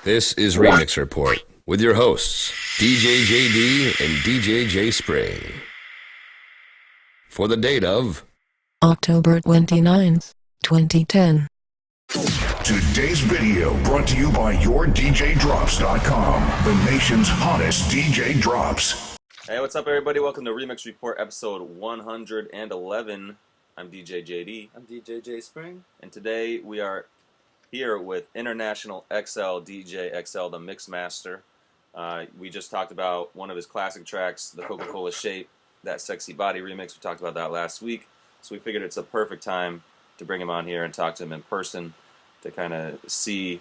This is Remix Report with your hosts, DJ JD and DJ J Spring. For the date of October 29th, 2010. Today's video brought to you by yourdjdrops.com, the nation's hottest DJ drops. Hey, what's up, everybody? Welcome to Remix Report episode 111. I'm DJ JD. I'm DJ J Spring. And today we are here with International XL DJ XL, the MixMaster. We just talked about one of his classic tracks, the Coca-Cola Shape, that Sexy Body remix. We talked about that last week. So we figured it's a perfect time to bring him on here and talk to him in person to kind of see.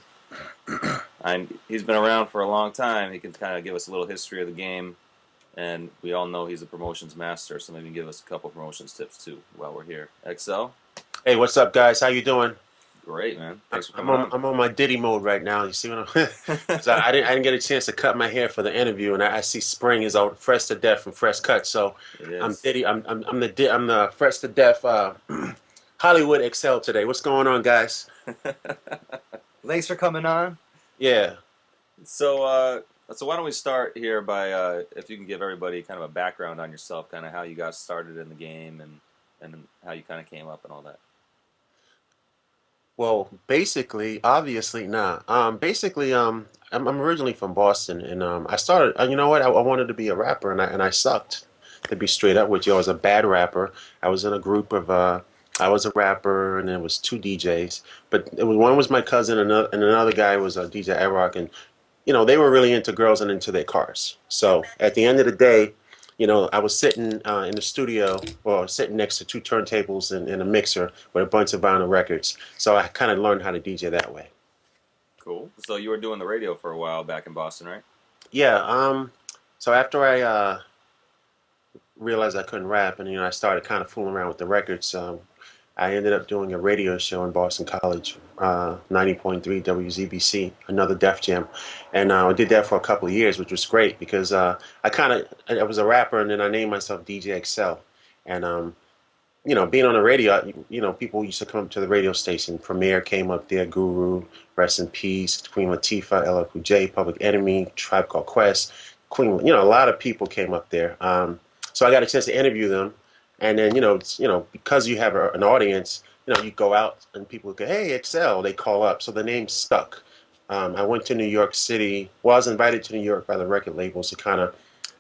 He's been around for a long time. He can kind of give us a little history of the game. And we all know he's a promotions master, so maybe give us a couple promotions tips too while we're here. XL? Hey, what's up, guys? How you doing? Great, man. Thanks for coming on. I'm on my Diddy mode right now. You see what I'm so I didn't get a chance to cut my hair for the interview, and I see Spring is all fresh to death from Fresh Cut. So I'm Diddy. I'm the fresh to death Hollywood XL today. What's going on, guys? Thanks for coming on. Yeah. So why don't we start here by if you can give everybody kind of a background on yourself, kind of how you got started in the game and how you kind of came up and all that. Well, basically, obviously, I'm originally from Boston, and I started. You know what? I wanted to be a rapper, and I sucked. To be straight up with you, I was a bad rapper. I was in a group of. I was a rapper, and there was two DJs, but one was my cousin, and another guy was a DJ Rock, and they were really into girls and into their cars. So at the end of the day, I was sitting in the studio, or sitting next to two turntables and a mixer with a bunch of vinyl records. So I kind of learned how to DJ that way. Cool. So you were doing the radio for a while back in Boston, right? Yeah. So after I realized I couldn't rap, and I started kind of fooling around with the records, I ended up doing a radio show in Boston College, 90.3 WZBC, another Def Jam, and I did that for a couple of years, which was great because I was a rapper, and then I named myself djexcel, and being on the radio, people used to come up to the radio station. Premier came up there, Guru, Rest in Peace, Queen Latifah, LL Cool J, Public Enemy, Tribe Called Quest, Queen. A lot of people came up there, so I got a chance to interview them. And then, because you have an audience, you go out and people go, hey, XL, they call up. So the name stuck. I went to New York City. Well, I was invited to New York by the record labels to kind of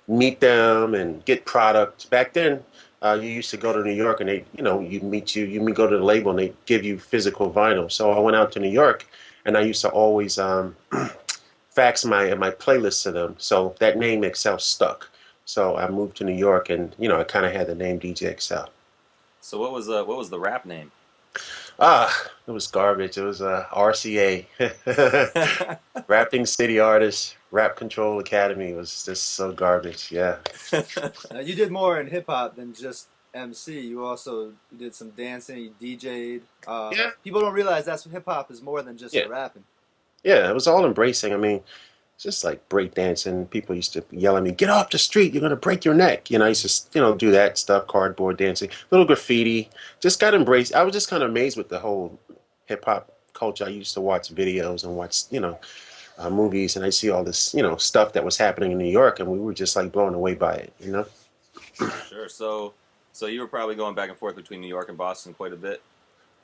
meet them and get product. Back then, you used to go to New York and they, you go to the label and they give you physical vinyl. So I went out to New York and I used to always fax my playlist to them. So that name XL stuck. So I moved to New York, and I kind of had the name DJ XL. So what was the rap name? It was garbage. It was RCA, Rapping City Artists, Rap Control Academy. It was just so garbage. Yeah. You did more in hip hop than just MC. You did some dancing. You DJ'd. Yeah. People don't realize that's hip hop is more than just rapping. Yeah, it was all embracing. I mean, just like break dancing. People used to yell at me, get off the street, you're going to break your neck. I used to, do that stuff, cardboard dancing, little graffiti, just got embraced. I was just kind of amazed with the whole hip hop culture. I used to watch videos and watch, movies, and I see all this, stuff that was happening in New York, and we were just like blown away by it, Sure. So you were probably going back and forth between New York and Boston quite a bit?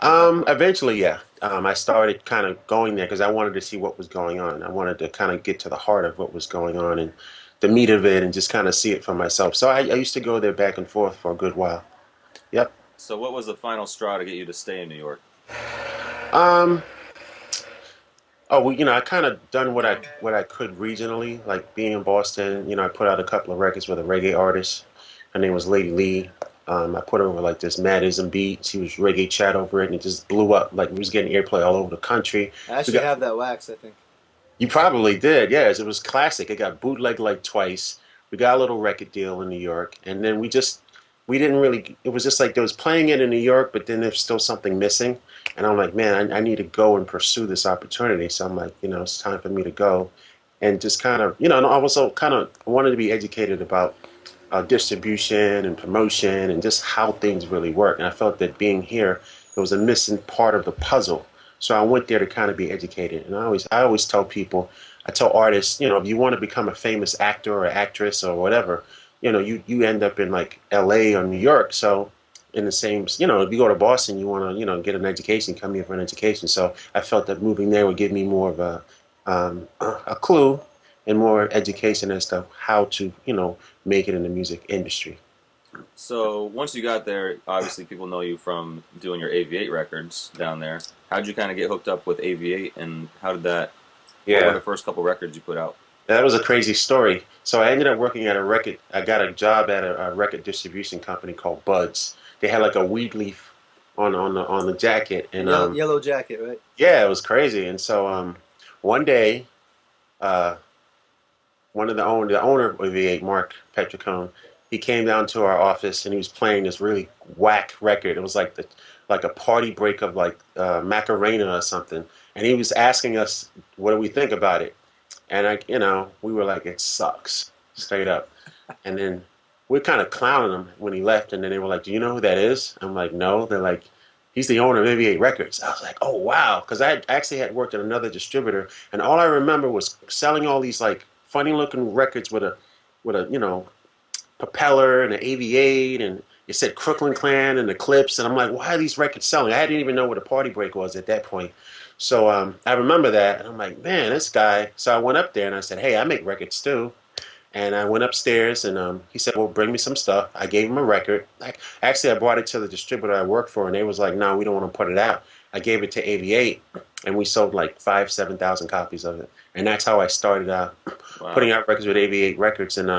Eventually, yeah. I started kind of going there because I wanted to see what was going on. I wanted to kind of get to the heart of what was going on and the meat of it and just kind of see it for myself. So I used to go there back and forth for a good while. Yep. So what was the final straw to get you to stay in New York? I kind of done what I could regionally, like being in Boston. I put out a couple of records with a reggae artist. Her name was Lady Lee. I put her over like this Madism beat. She was reggae chat over it, and it just blew up. Like, we was getting airplay all over the country. I actually have that wax, I think. You probably did, yes. It was classic. It got bootlegged like twice. We got a little record deal in New York, and then we didn't really. It was just like there was playing it in New York, but then there's still something missing. And I'm like, man, I need to go and pursue this opportunity. So I'm like, it's time for me to go, and just kind of, and I also kind of wanted to be educated about distribution and promotion and just how things really work. And I felt that being here, it was a missing part of the puzzle. So I went there to kind of be educated. And I always tell people, I tell artists, if you want to become a famous actor or actress or whatever, you end up in like LA or New York. So in the same, if you go to Boston, you want to, get an education, come here for an education. So I felt that moving there would give me more of a clue and more education as to how to, make it in the music industry. So once you got there, obviously people know you from doing your AV8 records down there. How'd you kind of get hooked up with AV8, and how did that? What were Yeah, the first couple records you put out? that was a crazy story. So I ended up working at a record. I got a job at a record distribution company called Buds. They had like a weed leaf on the jacket, A and yellow jacket, right? yeah, it was crazy. And so one day, uh, one of the owner of V8, Mark Petricone, he came down to our office and he was playing this really whack record. It was like a party break of like Macarena or something, and he was asking us what do we think about it, and we were like it sucks straight up, and then we're kind of clowning him when he left, and then they were like, do you know who that is? I'm like, no. They're like, he's the owner of V8 Records. I was like, oh wow, because actually had worked at another distributor, and all I remember was selling all these like funny looking records with a propeller and an AV8, and it said Crooklyn Clan and the Clips, and I'm like, why are these records selling? I didn't even know what a party break was at that point. So I remember that, and I'm like, man, this guy. So I went up there and I said, hey, I make records too. And I went upstairs, and he said, well, bring me some stuff. I gave him a record. Actually, I brought it to the distributor I worked for, and they was like, no, we don't want to put it out. I gave it to AV8, and we sold like 7,000 copies of it. And that's how I started putting Wow. out records with AV8 Records. And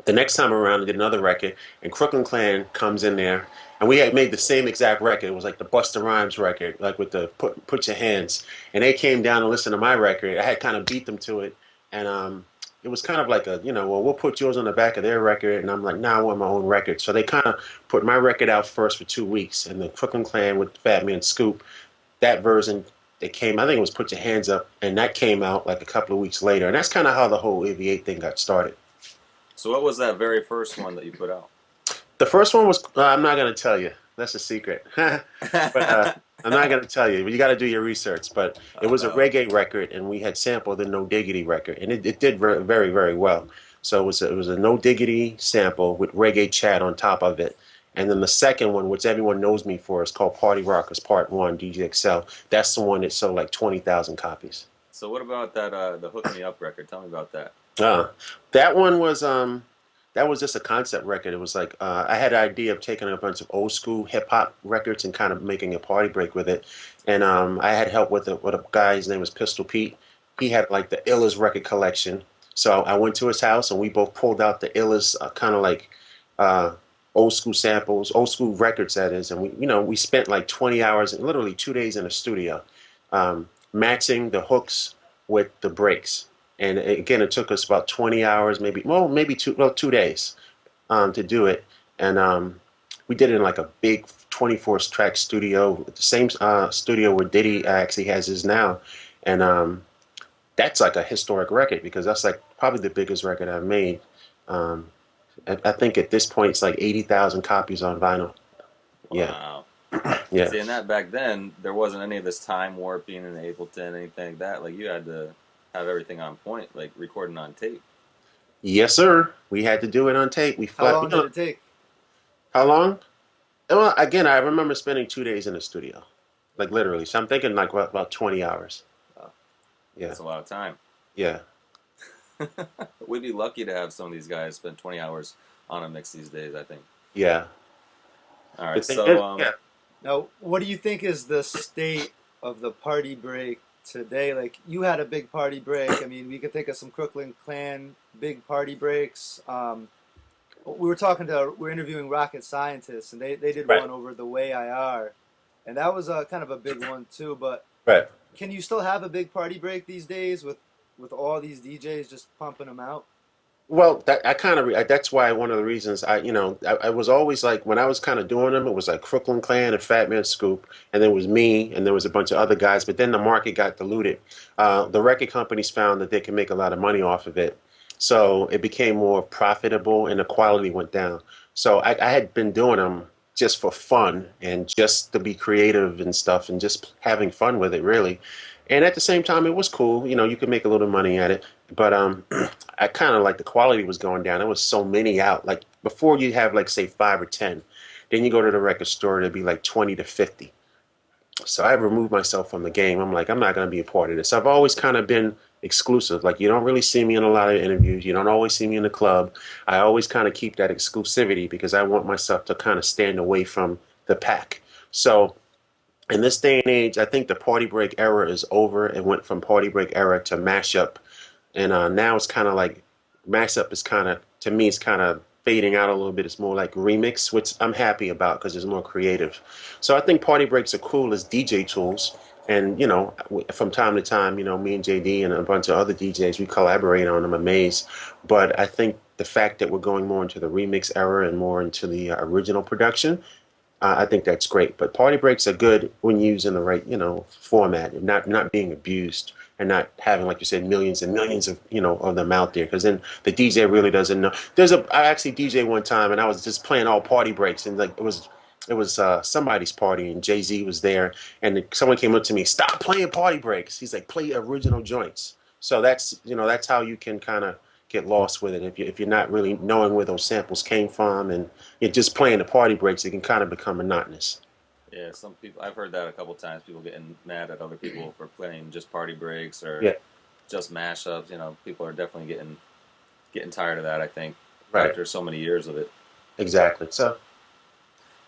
the next time around, I did another record, and Crooklyn Clan comes in there, and we had made the same exact record. It was like the Busta Rhymes record, like with the Put Your Hands. And they came down and listened to my record. I had kind of beat them to it, and it was kind of like well, we'll put yours on the back of their record, and I'm like, nah, I want my own record. So they kind of put my record out first for 2 weeks, and the Crooklyn Clan with Fat Man Scoop, that version. It came, I think it was Put Your Hands Up, and that came out like a couple of weeks later. And that's kind of how the whole AV8 thing got started. So what was that very first one that you put out? The first one was, I'm not going to tell you. That's a secret. But I'm not going to tell you. But you got to do your research. But it was a No. reggae record, and we had sampled the No Diggity record, and it did very, very, very well. So it was a No Diggity sample with reggae chat on top of it. And then the second one, which everyone knows me for, is called Party Rockers Part 1, DJXL. That's the one that sold like 20,000 copies. So what about that the Hook Me Up record? Tell me about that. Uh, that one was just a concept record. It was like I had an idea of taking a bunch of old school hip hop records and kind of making a party break with it. And I had help with a guy. His name was Pistol Pete. He had like the illest record collection. So I went to his house and we both pulled out the illest kind of like uh, old school samples, old school records that is. And we spent like 20 hours, literally 2 days in the studio, matching the hooks with the breaks. And again, it took us about 20 hours, maybe 2 days to do it. And we did it in like a big 24-track studio, the same studio where Diddy actually has his now. And that's like a historic record because that's like probably the biggest record I've made. Um, I think at this point it's like 80,000 copies on vinyl. Yeah, Wow. yeah. See, and that back then there wasn't any of this time warping in Ableton, anything like that. Like you had to have everything on point, like recording on tape. Yes, sir. We had to do it on tape. How long did it take? How long? Well, again, I remember spending 2 days in the studio, like literally. So I'm thinking like about 20 hours. Wow. Yeah, That's a lot of time. yeah, We'd be lucky to have some of these guys spend 20 hours on a mix these days, I think. yeah. All The right, thing so is- yeah. Now, what do you think is the state of the party break today? Like, you had a big party break. I mean, we could think of some Crooklyn Clan big party breaks. We're interviewing rocket scientists, and they did Right. one over the Way I Are, and that was kind of a big one too. But Right. can you still have a big party break these days with all these DJs just pumping them out? Well, that's why one of the reasons I was always like when I was kind of doing them, it was like Crooklyn Clan and Fat Man Scoop, and there was me, and there was a bunch of other guys. But then the market got diluted. The record companies found that they can make a lot of money off of it, so it became more profitable, and the quality went down. So I had been doing them just for fun and just to be creative and stuff and just having fun with it, really. And at the same time, it was cool. You know, you could make a little money at it. But I kind of like the quality was going down. There was so many out. Like before, you have like say 5 or 10. Then you go to the record store, there'd be like 20 to 50. So I removed myself from the game. I'm like, I'm not going to be a part of this. I've always kind of been exclusive. Like, you don't really see me in a lot of interviews. You don't always see me in the club. I always kind of keep that exclusivity because I want myself to kind of stand away from the pack. So in this day and age, I think the party break era is over. It went from party break era to mashup. And now it's kind of like mashup is kind of, to me, it's kind of fading out a little bit. It's more like remix, which I'm happy about because it's more creative. So I think party breaks are cool as DJ tools. And, you know, from time to time, you know, me and JD and a bunch of other DJs, we collaborate on them, Amaze. But I think the fact that we're going more into the remix era and more into the original production, I think that's great. But party breaks are good when used in the right, you know, format and not being abused and not having, like you said, millions and millions of, you know, of them out there. Because then the DJ really doesn't know. I actually DJ one time and I was just playing all party breaks and like it was somebody's party and Jay-Z was there and someone came up to me, stop playing party breaks. He's like, play original joints. So that's, you know, that's how you can kind of get lost with it. If you're not really knowing where those samples came from and you're just playing the party breaks, it can kind of become monotonous. Yeah, some people, I've heard that a couple times, people getting mad at other people for playing just party breaks or Yeah, just mashups. You know, people are definitely getting tired of that, I think, right. after so many years of it. Exactly. So,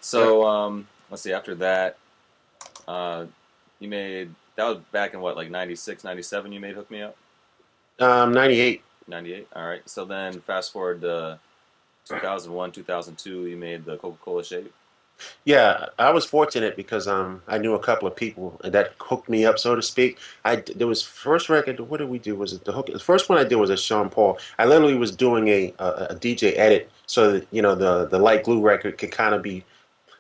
So, let's see, after that, you made, that was back in what, like 96, 97 you made Hook Me Up? 98. 98, all right. So then fast forward to 2001, 2002, you made the Coca-Cola Shape. Yeah, I was fortunate because I knew a couple of people that hooked me up, so to speak. There was first record. What did we do? Was it the hook? The first one I did was a Sean Paul. I literally was doing a DJ edit so that you know the light glue record could kind of be.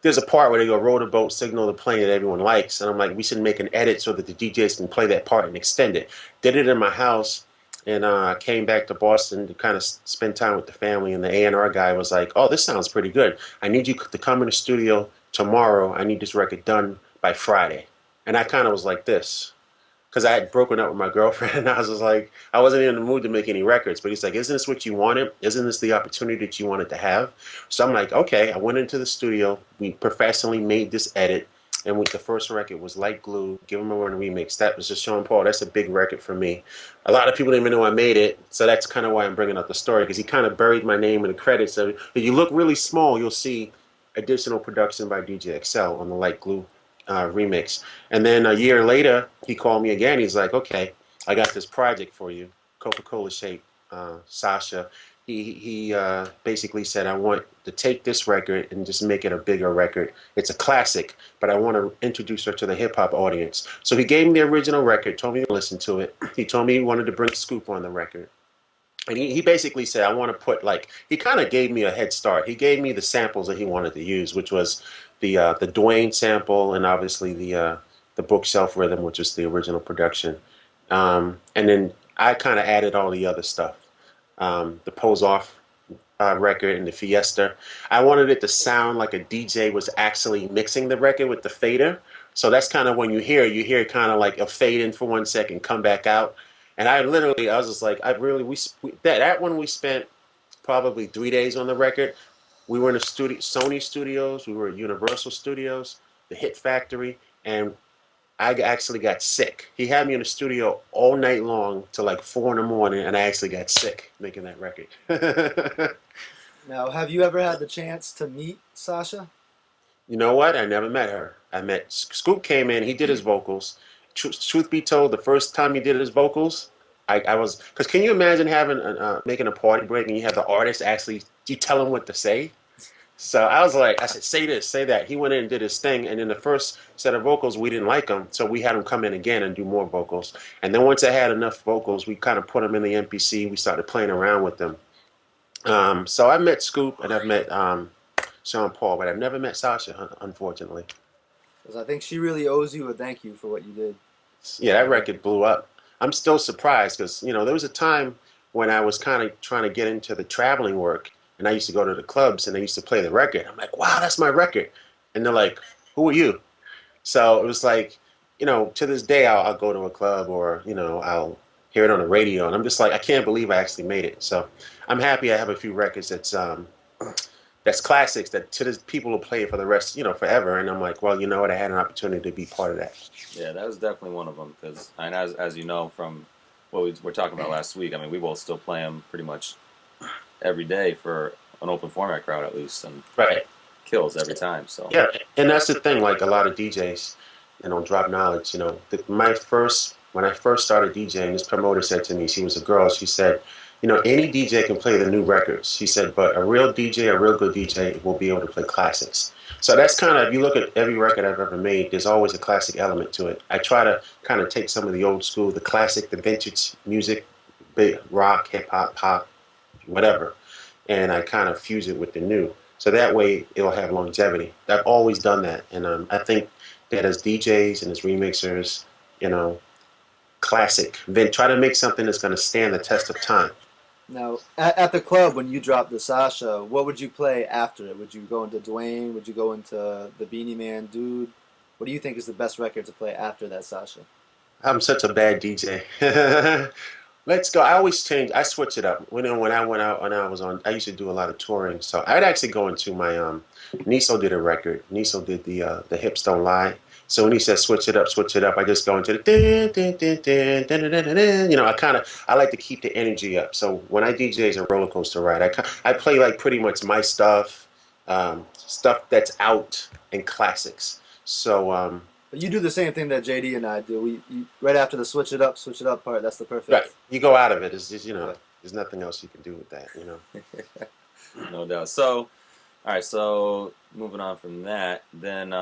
There's a part where they go roll the boat, signal the plane that everyone likes, and I'm like, we should make an edit so that the DJs can play that part and extend it. Did it in my house. And I came back to Boston to kind of spend time with the family. And the A&R guy was like, "Oh, this sounds pretty good. I need you to come in the studio tomorrow. I need this record done by Friday." And I kind of was like this because I had broken up with my girlfriend, and I was just like, I wasn't in the mood to make any records. But he's like, "Isn't this what you wanted? Isn't this the opportunity that you wanted to have?" So I'm like, "Okay." I went into the studio. We professionally made this edit. And with the first record was Light Glue, Give 'Em a Run remix. That was just Sean Paul. That's a big record for me. A lot of people didn't even know I made it, so that's kind of why I'm bringing up the story because he kind of buried my name in the credits. So if you look really small, you'll see additional production by DJ XL on the Light Glue remix. And then a year later, he called me again. He's like, "Okay, I got this project for you, Coca-Cola Shape, Sasha." He basically said, "I want to take this record and just make it a bigger record. It's a classic, but I want to introduce her to the hip hop audience." So he gave me the original record, told me to listen to it. He told me he wanted to bring Scoop on the record. And he basically said, I want to put like, he kind of gave me a head start. He gave me the samples that he wanted to use, which was the Dwayne sample and obviously the Bookshelf Rhythm, which was the original production. And then I kind of added all the other stuff. The Pose Off record and the Fiesta. I wanted it to sound like a DJ was actually mixing the record with the fader. So that's kind of when you hear kind of like a fade in for 1 second, come back out. And I was just like, that one we spent probably 3 days on the record. We were in the studio, Sony Studios, we were at Universal Studios, the Hit Factory, and I actually got sick. He had me in the studio all night long till like 4 in the morning, and I actually got sick making that record. Now, have you ever had the chance to meet Sasha? You know what? I never met her. I met Scoop came in. He did his vocals. Truth be told, the first time he did his vocals, I was because can you imagine having making a party break and you have the artist actually you tell him what to say? So I was like, I said, say this, say that. He went in and did his thing, and in the first set of vocals, we didn't like him, so we had him come in again and do more vocals. And then once I had enough vocals, we kind of put them in the MPC. We started playing around with them. So I met Scoop and I've met Sean Paul, but I've never met Sasha, unfortunately. Because I think she really owes you a thank you for what you did. Yeah, that record blew up. I'm still surprised because, you know, there was a time when I was kind of trying to get into the traveling work, and I used to go to the clubs and they used to play the record. I'm like, wow, that's my record. And they're like, who are you? So it was like, to this day, I'll go to a club or, I'll hear it on the radio. And I'm just like, I can't believe I actually made it. So I'm happy I have a few records that's classics that to this people will play it for the rest, forever. And I'm like, well, you know what? I had an opportunity to be part of that. Yeah, that was definitely one of them. Because, and as you know from what we were talking about last week, I mean, we both still play them pretty much every day for an open format crowd at least, and Right. kills every time. So Yeah, and that's the thing. Like a lot of DJs, drop knowledge. When I first started DJing, this promoter said to me, she was a girl. She said, any DJ can play the new records. She said, but a real DJ, a real good DJ, will be able to play classics. So that's kind of, if you look at every record I've ever made, there's always a classic element to it. I try to kind of take some of the old school, the classic, the vintage music, big rock, hip hop, pop, whatever, and I kind of fuse it with the new. So that way it'll have longevity. I've always done that. And I think that as DJs and as remixers, classic, then try to make something that's going to stand the test of time. Now, at the club, when you dropped the Sasha, what would you play after it? Would you go into Dwayne? Would you go into the Beanie Man Dude? What do you think is the best record to play after that Sasha? I'm such a bad DJ. Let's go. I always change. I switch it up. When I went out and I used to do a lot of touring. So I'd actually go into my Niso did a record. Niso did the Hips Don't Lie. So when he says switch it up, I just go into the din, din, din, din, din, din, din, din, din. I like to keep the energy up. So when I DJ is a roller coaster ride. I play like pretty much my stuff, stuff that's out and classics. So But you do the same thing that JD and I do. Right after the switch it up part, that's the perfect. Right. You go out of it. It's just, there's nothing else you can do with that, no doubt. So, all right. So moving on from that, then,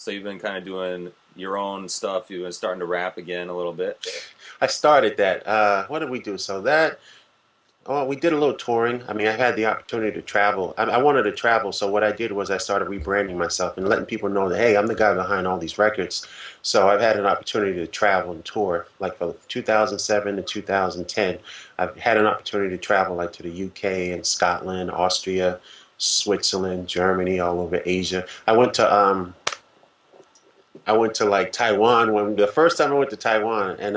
so you've been kind of doing your own stuff. You've been starting to rap again a little bit. I started that. What did we do? We did a little touring. I mean, I had the opportunity to travel. I wanted to travel, so what I did was I started rebranding myself and letting people know that, hey, I'm the guy behind all these records. So I've had an opportunity to travel and tour, like from 2007 to 2010. I've had an opportunity to travel like to the UK and Scotland, Austria, Switzerland, Germany, all over Asia. I went to like Taiwan when the first time I went to Taiwan, and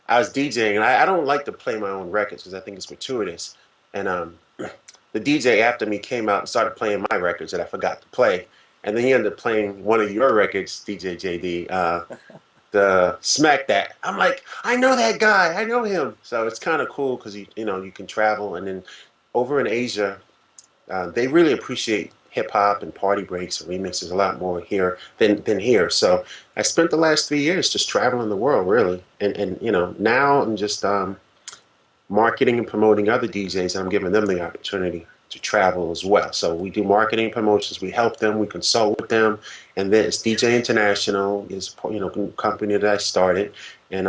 I was DJing, and I don't like to play my own records because I think it's gratuitous. And the DJ after me came out and started playing my records that I forgot to play. And then he ended up playing one of your records, DJ JD, the Smack That. I'm like, I know that guy. I know him. So it's kind of cool because, you can travel. And then over in Asia, they really appreciate hip-hop and party breaks and remixes a lot more here than here. So I spent the last 3 years just traveling the world, really. And now I'm just marketing and promoting other DJs, and I'm giving them the opportunity to travel as well. So we do marketing promotions, we help them, we consult with them, and then it's DJ International is a company that I started. And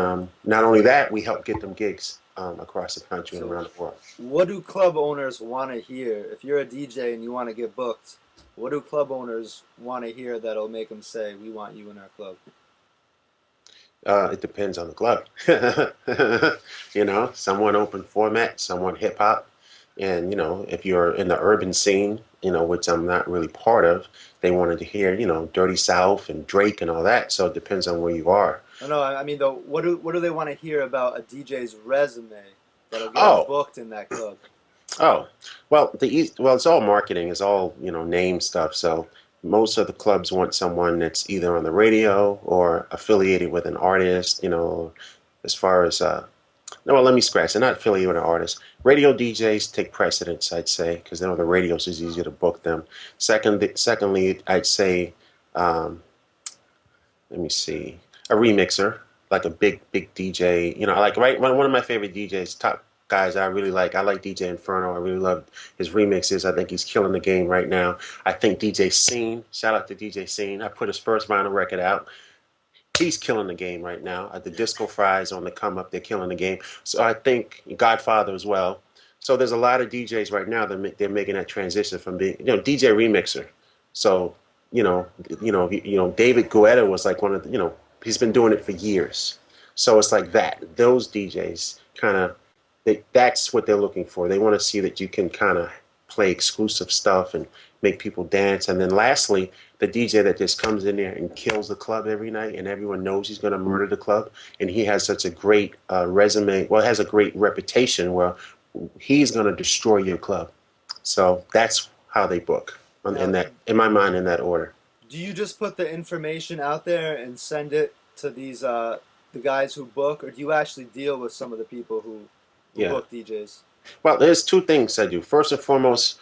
not only that, we help get them gigs across the country and around the world. What do club owners want to hear? If you're a DJ and you want to get booked, what do club owners want to hear that'll make them say, we want you in our club? It depends on the club. Someone open format, someone hip hop. And, if you're in the urban scene, which I'm not really part of, they wanted to hear, Dirty South and Drake and all that. So it depends on where you are. No, I mean, though, what do they want to hear about a DJ's resume that'll get them booked in that club? Oh, well, it's all marketing. It's all, name stuff. So most of the clubs want someone that's either on the radio or affiliated with an artist, as far as, no, well, let me scratch. They're not affiliated with an artist. Radio DJs take precedence, I'd say, because the radios is easier to book them. Secondly, I'd say, let me see, a remixer, like a big DJ. One of my favorite DJs, top guys I really like. I like DJ Inferno. I really love his remixes. I think he's killing the game right now. I think DJ Scene, shout out to DJ Scene. I put his first vinyl record out. He's killing the game right now. The Disco Fries on the come up, they're killing the game. So I think Godfather as well. So there's a lot of DJs right now that they're making that transition from being, DJ remixer. So, David Guetta was like one of the, he's been doing it for years. So it's like that. Those DJs kind of, that's what they're looking for. They want to see that you can kind of play exclusive stuff and make people dance. And then lastly, the DJ that just comes in there and kills the club every night, and everyone knows he's going to murder the club. And he has such a great resume. Well, has a great reputation where he's going to destroy your club. So that's how they book in my mind, in that order. Do you just put the information out there and send it to these the guys who book, or do you actually deal with some of the people who book DJs? Well, there's two things I do. First and foremost,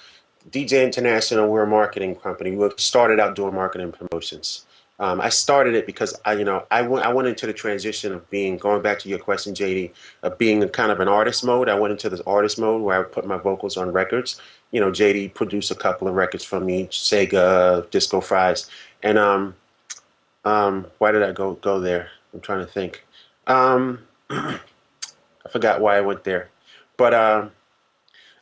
DJ International, we're a marketing company. We started out doing marketing promotions. I started it because I went into the transition of going back to your question, JD, of being kind of an artist mode. I went into this artist mode where I would put my vocals on records. JD produced a couple of records for me, Sega, Disco Fries, and why did I go there? I'm trying to think. I forgot why I went there, but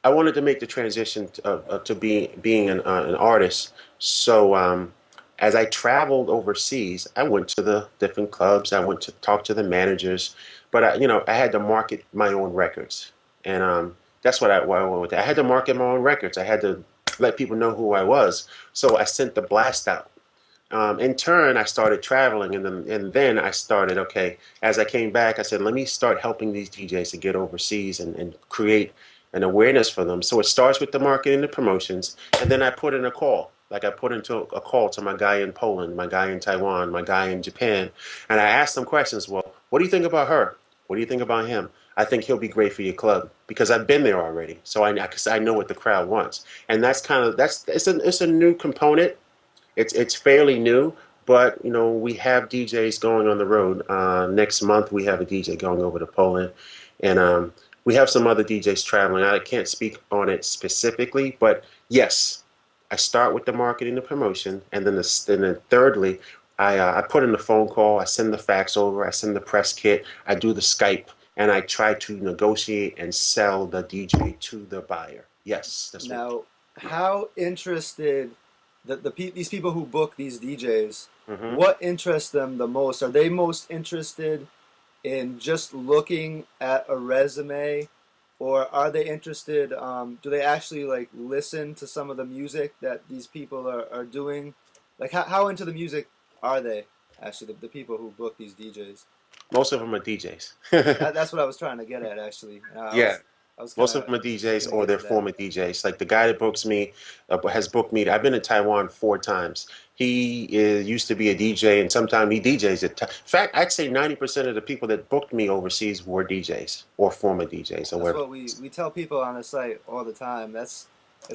I wanted to make the transition to being an artist. So as I traveled overseas, I went to the different clubs. I went to talk to the managers, but I had to market my own records, and that's why I went with that. I had to market my own records. I had to let people know who I was. So I sent the blast out. In turn, I started traveling, and then I started, okay, as I came back, I said, let me start helping these DJs to get overseas and create an awareness for them. So it starts with the marketing, the promotions, and then I put in a call. Like I put into a call to my guy in Poland, my guy in Taiwan, my guy in Japan, and I asked them questions. Well, what do you think about her? What do you think about him? I think he'll be great for your club because I've been there already. So I know what the crowd wants, and it's a new component. It's fairly new, but we have DJs going on the road. Next month we have a DJ going over to Poland, and we have some other DJs traveling. I can't speak on it specifically, but yes, I start with the marketing, the promotion, and then thirdly, I put in the phone call, I send the fax over, I send the press kit, I do the Skype, and I try to negotiate and sell the DJ to the buyer. Yes, that's now. How interested these people who book these DJs? Mm-hmm. What interests them the most? Are they most interested in just looking at a resume, or are they interested? Do they actually like listen to some of the music that these people are doing? Like how into the music are they actually? The people who book these DJs. Most of them are DJs. That's what I was trying to get at, actually. Most of them are DJs or they're former DJs. Like the guy that books me has booked me. I've been to Taiwan 4 times. He used to be a DJ, and sometimes he DJs at. In fact, I'd say 90% of the people that booked me overseas were DJs or former DJs. That's what we tell people on the site all the time. It's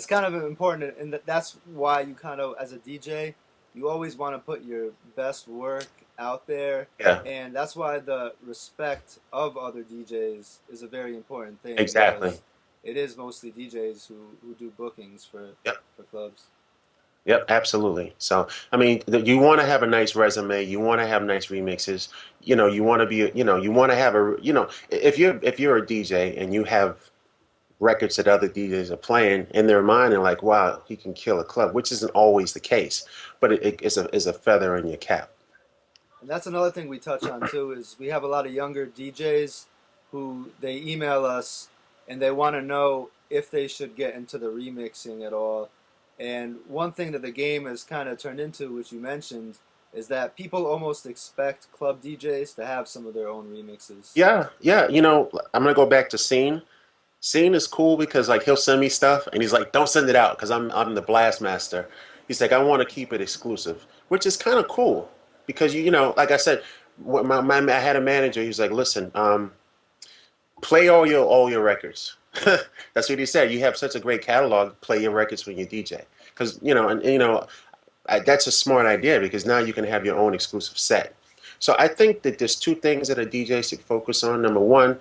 kind of important, and that's why you kind of, as a DJ, you always want to put your best work out there. Yeah. And that's why the respect of other DJs is a very important thing. Exactly. It is mostly DJs who do bookings for clubs. Yep, absolutely. So, I mean, you want to have a nice resume. You want to have nice remixes. You want to be, you want to have if you're a DJ and you have records that other DJs are playing in their mind and like, wow, he can kill a club, which isn't always the case, but it is a feather in your cap. And that's another thing we touch on too, is we have a lot of younger DJs who they email us and they want to know if they should get into the remixing at all. And one thing that the game has kind of turned into, which you mentioned, is that people almost expect club DJs to have some of their own remixes. Yeah. I'm going to go back to Scene. Scene is cool because like he'll send me stuff and he's like, don't send it out because I'm the blast master. He's like, I want to keep it exclusive, which is kind of cool because like I said, I had a manager. He was like, listen, play all your records. That's what he said. You have such a great catalog. Play your records when you DJ because that's a smart idea because now you can have your own exclusive set. So I think that there's 2 things that a DJ should focus on. Number one,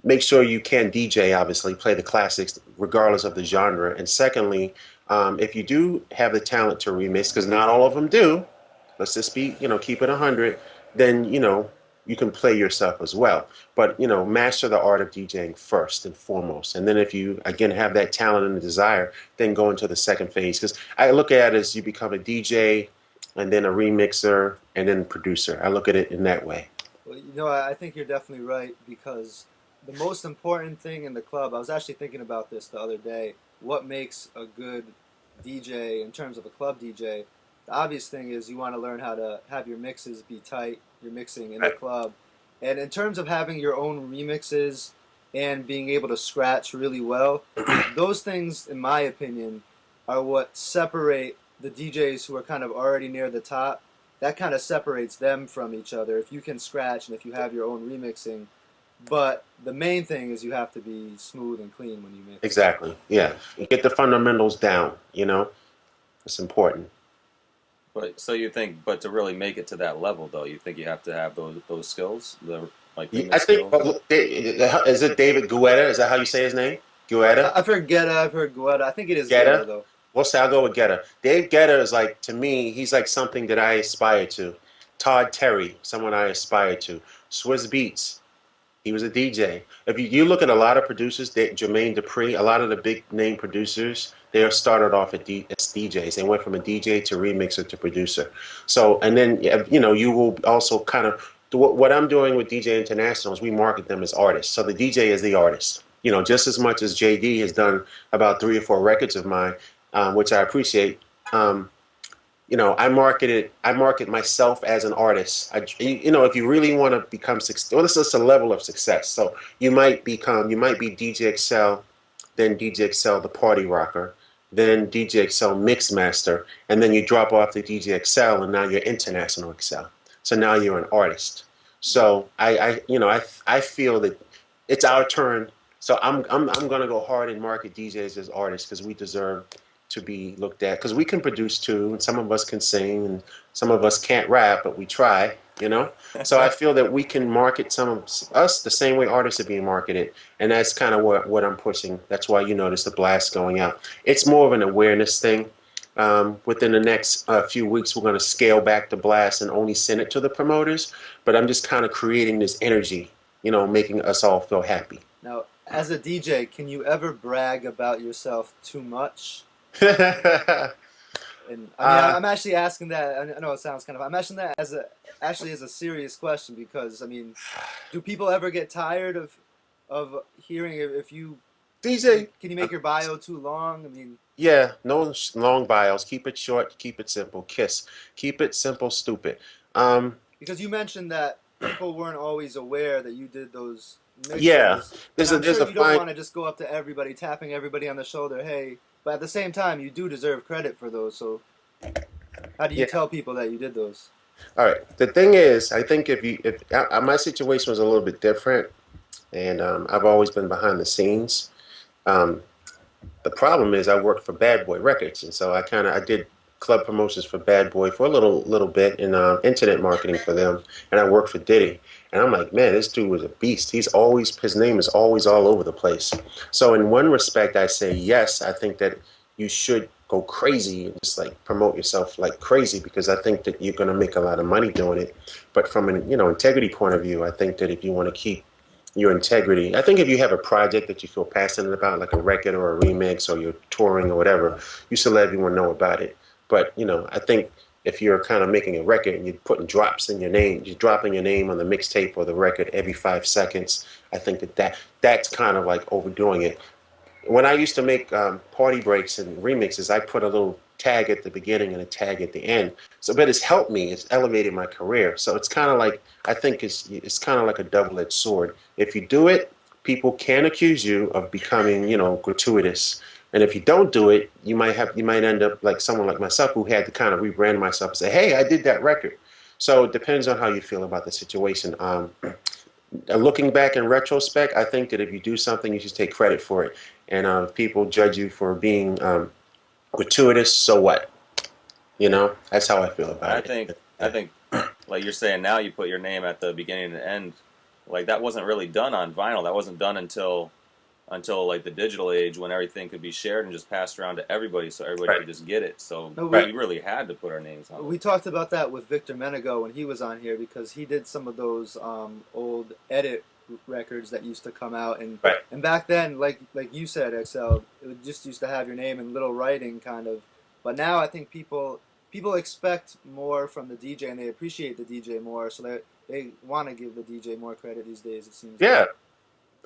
make sure you can DJ, obviously, play the classics regardless of the genre. And secondly, if you do have the talent to remix, because not all of them do, let's just be, keep it 100, then, you can play yourself as well. But, master the art of DJing first and foremost. And then if you, again, have that talent and the desire, then go into the second phase. Because I look at it as you become a DJ and then a remixer and then producer. I look at it in that way. Well, I think you're definitely right because the most important thing in the club, I was actually thinking about this the other day, what makes a good DJ in terms of a club DJ, the obvious thing is you want to learn how to have your mixes be tight, your mixing in the Right. club. And in terms of having your own remixes and being able to scratch really well, those things, in my opinion, are what separate the DJs who are kind of already near the top. That kind of separates them from each other if you can scratch and if you have your own remixing. But the main thing is you have to be smooth and clean when you mix. Exactly. Yeah. You get the fundamentals down. You know, it's important. But so you think, but to really make it to that level, though, you think you have to have those skills, the like I remix think skills. is it David Guetta? Is that how you say his name? Guetta. I've heard Guetta, I've heard Guetta. I think it is Guetta Guetta. though. We'll say I'll go with Guetta. Dave Guetta is like, to me, he's like something that I aspire to. Todd Terry, someone I aspire to. Swiss Beats, he was a DJ. If you look at a lot of producers, Jermaine Dupri, a lot of the big name producers, they are started off as DJs. They went from a DJ to remixer to producer. So, and then, you know, you will also kind of, what I'm doing with DJ International is we market them as artists. So the DJ is the artist. You know, just as much as JD has done about 3 or 4 records of mine, which I appreciate. You know, I market myself as an artist. You know, if you really want to become successful, well, this is a level of success. So you might be DJ Excel, then DJ Excel the party rocker, then DJ Excel Mixmaster, and then you drop off the DJ Excel, and now you're International Excel. So now you're an artist. So I feel that it's our turn. So I'm gonna go hard and market DJs as artists because we deserve to be looked at, because we can produce too, and some of us can sing, and some of us can't rap, but we try, you know. So I feel that we can market some of us the same way artists are being marketed, and that's kind of what I'm pushing. That's why you notice the blast going out. It's more of an awareness thing. Within the next few weeks, we're going to scale back the blast and only send it to the promoters. But I'm just kind of creating this energy, you know, making us all feel happy. Now, as a DJ, can you ever brag about yourself too much? And I mean, I'm actually asking that. I know it sounds kind of. I'm asking that as a serious question because I mean, do people ever get tired of hearing if you DJ, can you make your bio too long? I mean, yeah, no long bios. Keep it short. Keep it simple. Kiss. Keep it simple. Stupid. because you mentioned that people weren't always aware that you did those mixes. Yeah, there's and I'm a sure you don't fine. want to just go up to everybody, tapping everybody on the shoulder, hey. But at the same time, you do deserve credit for those. So, how do you Yeah. tell people that you did those? All right. The thing is, I think if my situation was a little bit different, and I've always been behind the scenes. Um, the problem is I worked for Bad Boy Records, and so I did club promotions for Bad Boy for a little bit in internet marketing for them, and I worked for Diddy. And I'm like, man, this dude was a beast. His name is always all over the place. So in one respect, I say yes. I think that you should go crazy and just like promote yourself like crazy because I think that you're going to make a lot of money doing it. But from an integrity point of view, I think that if you want to keep your integrity. I think if you have a project that you feel passionate about, like a record or a remix or you're touring or whatever, you should let everyone know about it. But, I think if you're kind of making a record and you're putting drops in your name, you're dropping your name on the mixtape or the record every 5 seconds, I think that's kind of like overdoing it. When I used to make party breaks and remixes, I put a little tag at the beginning and a tag at the end. So, but it's helped me. It's elevated my career. So it's kind of like I think it's kind of like a double-edged sword. If you do it, people can accuse you of becoming, gratuitous. And if you don't do it, you might end up like someone like myself who had to kind of rebrand myself and say, "Hey, I did that record." So it depends on how you feel about the situation. Looking back in retrospect, I think that if you do something, you should take credit for it. And if people judge you for being gratuitous, so what? That's how I feel about it. I think, like you're saying now, you put your name at the beginning and the end. Like that wasn't really done on vinyl. That wasn't done until like the digital age when everything could be shared and just passed around to everybody, so everybody Right. could just get it. So No, we really had to put our names on it. We talked about that with Victor Menego when he was on here because he did some of those old edit records that used to come out, and Right. and back then, like you said, XL, it would just used to have your name in little writing, kind of. But now I think people expect more from the DJ and they appreciate the DJ more, so they want to give the DJ more credit these days. It seems. Yeah.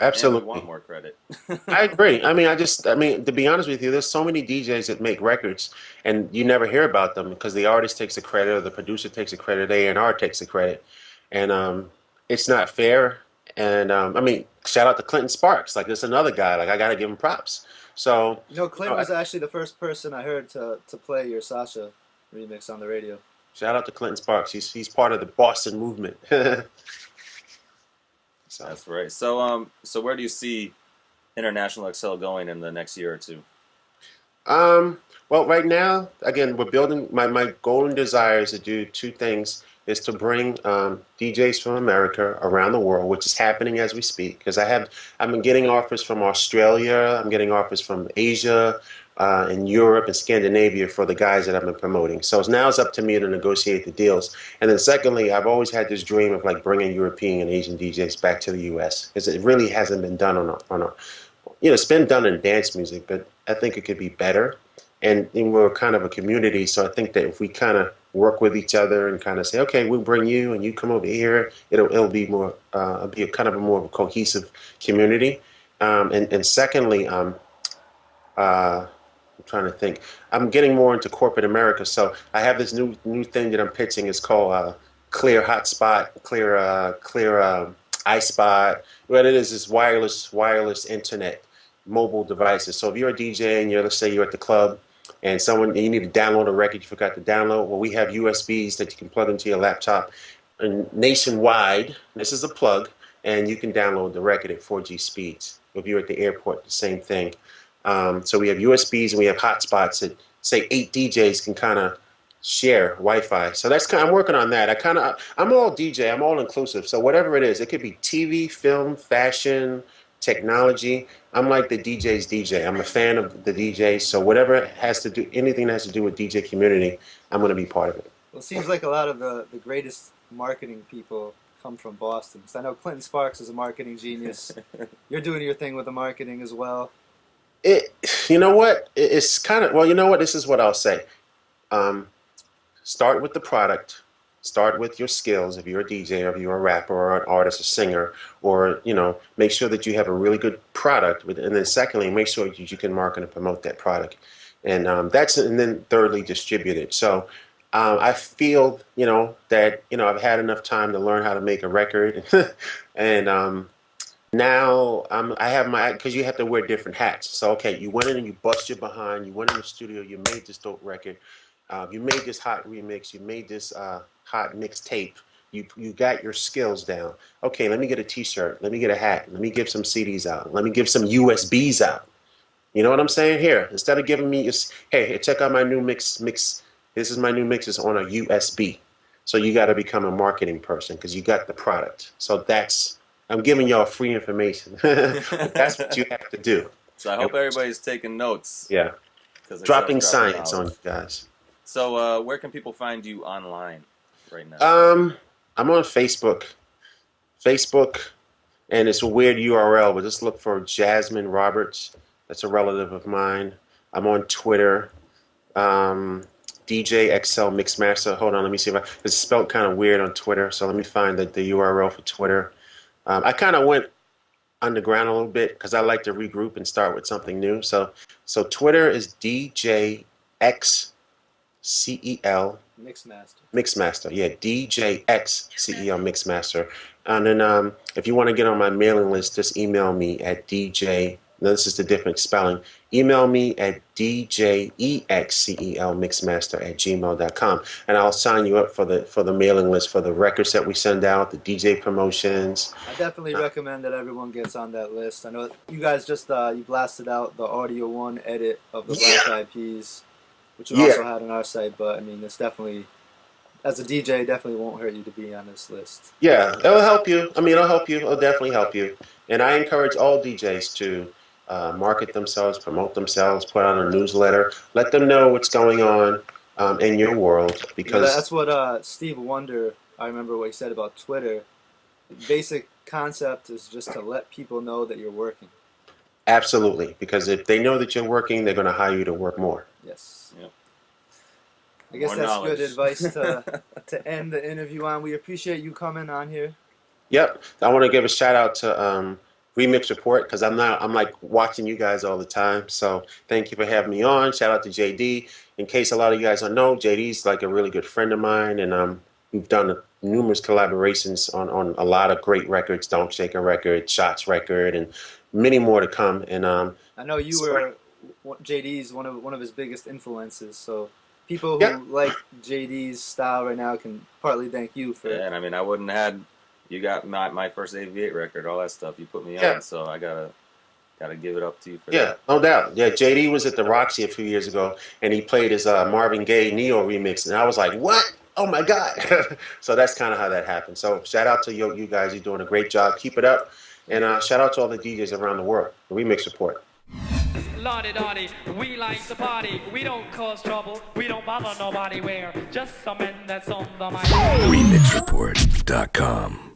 And we want Absolutely. more credit. I agree. I mean, to be honest with you, there's so many DJs that make records and you never hear about them because the artist takes the credit or the producer takes the credit, A&R takes the credit. And it's not fair. And I mean, shout out to Clinton Sparks. Like, there's another guy. Like, I got to give him props. So, You know, you Clint know, I, was actually the first person I heard to play your Sasha remix on the radio. shout out to Clinton Sparks. He's part of the Boston movement. So. That's right. So where do you see International Excel going in the next year or two? Well, right now, again, we're building. My goal and desire is to do two things: is to bring DJs from America around the world, which is happening as we speak. Because I've been getting offers from Australia, I'm getting offers from Asia, and Europe and Scandinavia for the guys that I've been promoting. So now it's up to me to negotiate the deals. And then secondly, I've always had this dream of like bringing European and Asian DJs back to the U.S. because it really hasn't been done on a it's been done in dance music, but I think it could be better. And we're kind of a community, so I think that if we kind of work with each other and kind of say, okay, we'll bring you and you come over here, it'll be more be a kind of a more of a cohesive community. And secondly, I'm trying to think. I'm getting more into corporate America, so I have this new thing that I'm pitching. It's called Clear Hotspot, Clear iSpot. What it is wireless internet mobile devices. So if you're a DJ and let's say you're at the club and you need to download a record you forgot to download, well, we have USBs that you can plug into your laptop and nationwide. This is a plug, and you can download the record at 4G speeds. If you're at the airport, the same thing. So we have USBs and we have hotspots that say 8 DJs can kind of share Wi-Fi. So I'm working on that. I'm all DJ. I'm all inclusive. So whatever it is, it could be TV, film, fashion, technology. I'm like the DJ's DJ. I'm a fan of the DJs. So anything that has to do with DJ community, I'm going to be part of it. Well, it seems like a lot of the greatest marketing people come from Boston. So I know Clinton Sparks is a marketing genius. You're doing your thing with the marketing as well. You know what? It's kind of, well, you know what? This is what I'll say. Start with the product. Start with your skills. If you're a DJ, or if you're a rapper, or an artist, a singer, or make sure that you have a really good product. And then secondly, make sure you can market and promote that product. And then thirdly, distribute it. So I feel that I've had enough time to learn how to make a record, and now I have because you have to wear different hats. So okay, you went in and you bust your behind. You went in the studio. You made this dope record. You made this hot remix. You made this hot mixtape. You got your skills down. Okay, let me get a T-shirt. Let me get a hat. Let me give some CDs out. Let me give some USBs out. You know what I'm saying? Here, instead of giving me hey, check out my new mix. This is my new mixes on a USB. So you got to become a marketing person because you got the product. So I'm giving y'all free information. That's what you have to do. So I hope everybody's taking notes. Yeah. Dropping science on you guys. So where can people find you online right now? I'm on Facebook. And it's a weird URL, but just look for Jasmine Roberts. That's a relative of mine. I'm on Twitter. djexcelmixmaster. Hold on, let me see if it's spelled kind of weird on Twitter. So let me find the URL for Twitter. I kind of went underground a little bit because I like to regroup and start with something new. So Twitter is djexcelmixmaster. MixMaster. Yeah, djexcelmixmaster. And then if you want to get on my mailing list, just email me at dj. Now this is the different spelling. Email me at djexcelmixmaster@gmail.com, and I'll sign you up for the mailing list for the records that we send out, the DJ promotions. I definitely recommend that everyone gets on that list. I know you guys just you blasted out the Audio One edit of the Black Eyed Peas, which we also had on our site. But I mean, it's definitely, as a DJ, definitely won't hurt you to be on this list. Yeah, it'll help you. I mean, it'll help you. It'll definitely help you. And I encourage all DJs to market themselves, promote themselves, put out a newsletter, let them know what's going on in your world. Because that's what Steve Wonder, I remember what he said about Twitter. The basic concept is just to let people know that you're working. Absolutely, because if they know that you're working, they're going to hire you to work more. Yes. Yep. I guess More that's knowledge. good advice to end the interview on. We appreciate you coming on here. Yep. I want to give a shout out to Remix Report, because I'm like watching you guys all the time. So thank you for having me on. Shout out to JD. In case a lot of you guys don't know, JD's like a really good friend of mine, and we've done numerous collaborations on a lot of great records, Don't Shake a record, Shots record, and many more to come. And I know you were JD's one of his biggest influences. So people who like JD's style right now can partly thank you for. Yeah, and I mean, I wouldn't have had. You got my first AV8 record, all that stuff. You put me on, so I gotta give it up to you for that. Yeah, no doubt. Yeah, JD was at the Roxy a few years ago, and he played his Marvin Gaye Neo remix, and I was like, what? Oh my God. So that's kind of how that happened. So shout out to you guys. You're doing a great job. Keep it up. And shout out to all the DJs around the world. The Remix Report. Lottie Dottie, we like to party. We don't cause trouble. We don't bother nobody. We're just some men that's on the mic. remixreport.com